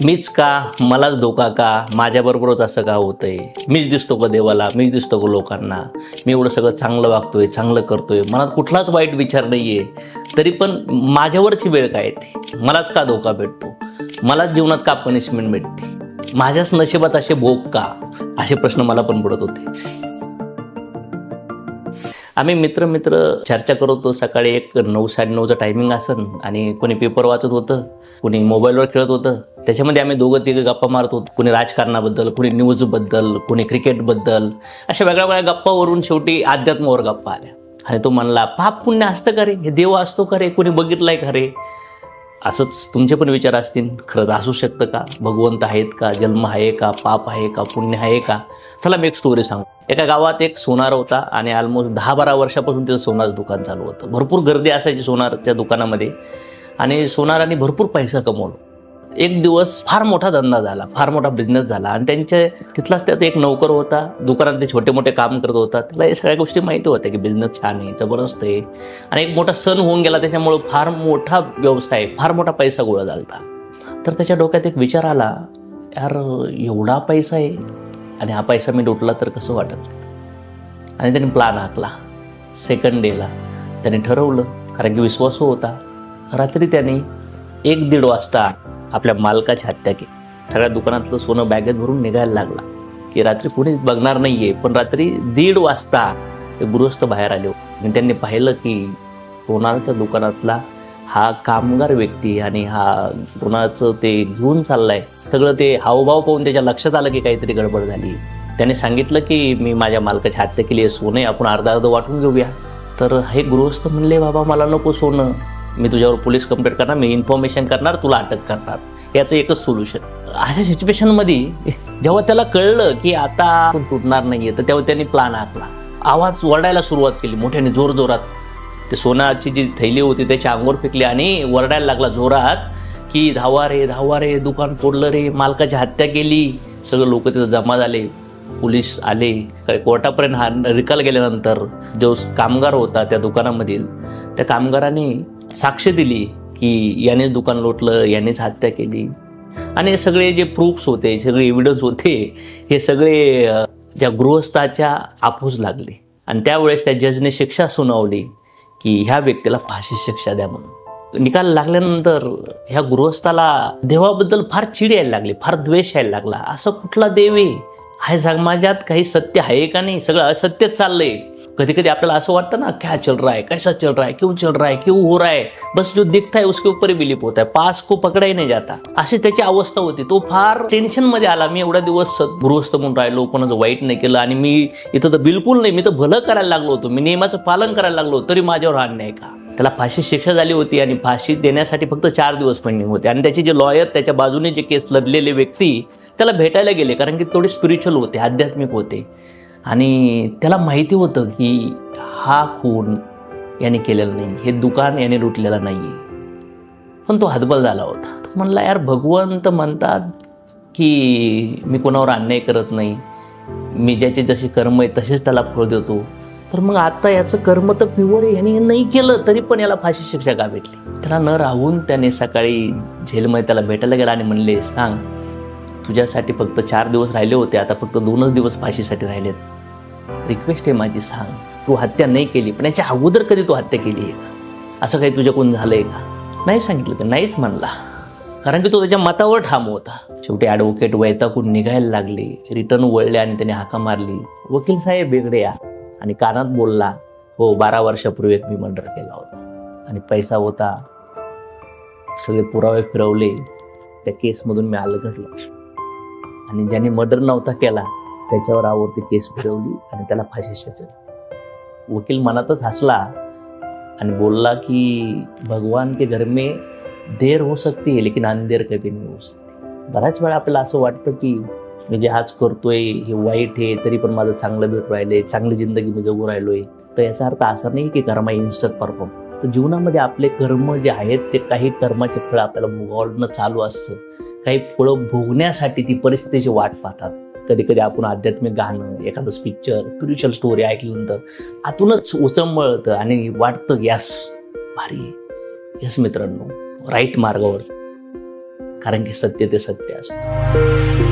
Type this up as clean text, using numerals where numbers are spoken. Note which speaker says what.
Speaker 1: मीच का, मलाच धोका का, माझ्याबरोबरच असं का होतंय, मीच दिसतो का देवाला, मीच दिसतो का लोकांना, मी एवढं सगळं चांगलं वागतोय, चांगलं करतोय, मनात कुठलाच वाईट विचार नाहीये, तरी पण माझ्यावरची वेळ काय येते, मलाच का धोका भेटतो, मलाच जीवनात का पनिशमेंट भेटते, माझ्याच नशिबात असे भोग का, असे प्रश्न मला पण पडत होते. आम्ही मित्र चर्चा करत होतो. सकाळी एक 9-9:30चं टायमिंग असन आणि कोणी पेपर वाचत होतं, कोणी मोबाईलवर खेळत होतं. त्याच्यामध्ये आम्ही दोघं तिघं गप्पा मारत होतो. कोणी राजकारणाबद्दल, कोणी न्यूजबद्दल, कोणी क्रिकेटबद्दल, अशा वेगळ्या गप्पावरून शेवटी अध्यात्मावर गप्पा आल्या. आणि तो म्हणला, पाप पुण्य असतं का रे, हे देव असतो का रे, कोणी बघितलंय का रे. असंच तुमचे पण विचार असतील, खरंच असू शकतं का, भगवंत आहेत का, जन्म आहे का, पाप आहे का, पुण्य आहे का. चला मी एक स्टोरी सांगू. एका गावात एक सोनार होता आणि ऑलमोस्ट 10-12 वर्षापासून त्याचं सोनारचं दुकान चालू होतं. भरपूर गर्दी असायची सोनारच्या दुकानामध्ये आणि सोनाराने भरपूर पैसा कमवला. एक दिवस फार मोठा धंदा झाला, फार मोठा बिझनेस झाला आणि त्यांच्या तिथलाच त्यात एक नौकर होता, दुकानात ते छोटे मोठे काम करत होता. त्याला या सगळ्या गोष्टी माहिती होत्या की बिझनेस छान आहे, जबरदस्त आहे आणि एक मोठा सण होऊन गेला, त्याच्यामुळे फार मोठा व्यवसाय, फार मोठा पैसा गोळा झाला. तर त्याच्या डोक्यात एक विचार आला, यार एवढा पैसा आहे आणि हा पैसा मी लुटला तर कसं वाटत. आणि त्याने प्लॅन आखला. सेकंड डेला त्याने ठरवलं, कारण की विश्वासू होता. रात्री त्याने 1-1:30 वाजता आपल्या मालकाची हत्या केली. सगळ्या दुकानातलं सोनं बॅगेत भरून निघायला लागला की रात्री कोणीच बघणार नाहीये. पण रात्री 1:30 वाजता ते गृहस्थ बाहेर आले आणि त्यांनी पाहिलं की सोनाराच्या दुकानातला हा कामगार व्यक्ती आणि हा सोनाराचं ते घेऊन चाललाय. सगळं ते हावभाव पाहून त्याच्या लक्षात आलं की काहीतरी गडबड झाली. त्याने सांगितलं की मी माझ्या मालकाची हत्या केली आहे, सोनं आपण अर्ध वाटून घेऊया. तर हे गृहस्थ म्हणले, बाबा मला नको सोनं, मी तुझ्यावर पोलीस कंप्लेंट करणार, मी इन्फॉर्मेशन करणार, तुला अटक करणार. याचं एकच सोल्युशन. अशा सिच्युएशनमध्ये जेव्हा त्याला कळलं की आता तुटणार नाहीये, तर तेव्हा त्यांनी प्लॅन आखला. आवाज वरडायला सुरुवात केली मोठ्याने, जोरजोरात. ते सोनाची जी थैली होती त्याच्या अंगावर फेकली आणि वरडायला लागला जोरात की धावा रे, दुकान फोडलं रे, मालकाची हत्या केली. सगळे लोक तिथं जमा झाले, पोलीस आले. कोर्टापर्यंत हा निकाल गेल्यानंतर जो कामगार होता त्या दुकानामधील, त्या कामगाराने साक्ष दिली की याने दुकान लोटलं, यानेच हत्या केली. आणि सगळे जे प्रूफ्स होते, सगळे एव्हिडन्स होते, हे सगळे ज्या गृहस्थाच्या आफूस लागले. आणि त्यावेळेस त्या जजने शिक्षा सुनावली की ह्या व्यक्तीला फाशी शिक्षा द्या म्हणून. निकाल लागल्यानंतर ह्या गृहस्थाला देवाबद्दल फार चिड यायला लागली, फार द्वेष यायला लागला. असं कुठला देव आहे, समाजात काही सत्य आहे का नाही, सगळं असत्यच चाललंय. कधी कधी आपल्याला असं वाटतं ना, क्या चल रहा है, कैसा चल रहा है, क्यों चल रहा है, क्यों हो रहा है, बस जो दिखता है उसके ऊपर ही बिलीव होता है, पास को पकड़ा ही नहीं जाता. अशी त्याची अवस्था होती. तो फार टेन्शन मध्ये आला. मी एवढ्या दिवस गृहस्थ म्हणून राहिलो, कोणाचं वाईट नाही केलं आणि मी इथं तर बिलकुल नाही, मी तर भलं करायला लागलो होतो, मी नियमाचं पालन करायला लागलो, तरी माझ्यावर हा अन्याय का. त्याला फाशी शिक्षा झाली होती आणि फाशी देण्यासाठी फक्त 4 दिवस पेंडिंग होते. आणि त्याचे जे लॉयर, त्याच्या बाजूने जे केस लढलेले व्यक्ती त्याला भेटायला गेले, कारण की थोडे स्पिरिच्युअल होते, आध्यात्मिक होते. आणि त्याला माहिती होतं की हा खून याने केलेला नाही, हे दुकान याने लुटलेलं नाहीये. पण तो हतबल झाला होता. तो म्हणला, यार भगवंत म्हणतात की मी कोणावर अन्याय करत नाही, मी ज्याचे जसे कर्म आहे तसेच त्याला फळ देतो. तर मग आता याचं कर्म तर प्युअर आहे, याने नाही केलं तरी पण याला फाशी शिक्षा का भेटली. त्याला न राहून त्याने सकाळी जेलमध्ये त्याला भेटायला गेला आणि म्हणले, सांग तुझ्यासाठी फक्त 4 दिवस राहिले होते, आता फक्त 2च दिवस फाशीसाठी राहिलेत. रिक्वेस्ट आहे माझी, सांग तू हत्या नाही केली, पण याच्या अगोदर कधी तू हत्या केली आहे का, असं काही तुझ्याकडून झालंय का. नाही सांगितलं तर नाहीच म्हणला, कारण की तो त्याच्या मतावर ठाम होता. शेवटी ॲडव्होकेट वैतागून निघायला लागले, रिटर्न वळले आणि त्याने हाका मारली, वकील साहेब वेगळे या. आणि कानात बोलला, हो 12 वर्षापूर्वी एक मी मर्डर केला होता आणि पैसा होता, सगळे पुरावे फिरवले, त्या केसमधून मी अलग घडलो आणि ज्याने मर्डर नव्हता केला त्याच्यावर आवडती केस फिरवली आणि त्याला फाशी शिक्षा. वकील मनातच हसला आणि बोलला की भगवान के घर में देर हो सकती है लेकिन अंधेर कभी नहीं हो सकती. बऱ्याच वेळा आपल्याला असं वाटतं की मी जे आज करतोय हे वाईट आहे, तरी पण माझं चांगलं भेट राहिलंय, चांगली जिंदगी मी जगू राहिलोय. तर याचा अर्थ असा नाही की कर्म इन्स्टंट परफॉर्म. तर जीवनामध्ये आपले कर्म जे आहेत ते काही कर्माचे फळ आपल्याला भोगवणं चालू असतं. काही फळं भोगण्यासाठी ती परिस्थितीची वाट पाहतात. कधी कधी आपण आध्यात्मिक गाणं, एखादं पिक्चर, स्पिरिच्युअल स्टोरी ऐकल्यानंतर आतूनच उचंबळतं आणि वाटतं यस भारी, यस मित्रांनो राईट मार्गावर. कारण की सत्य ते सत्य असतं.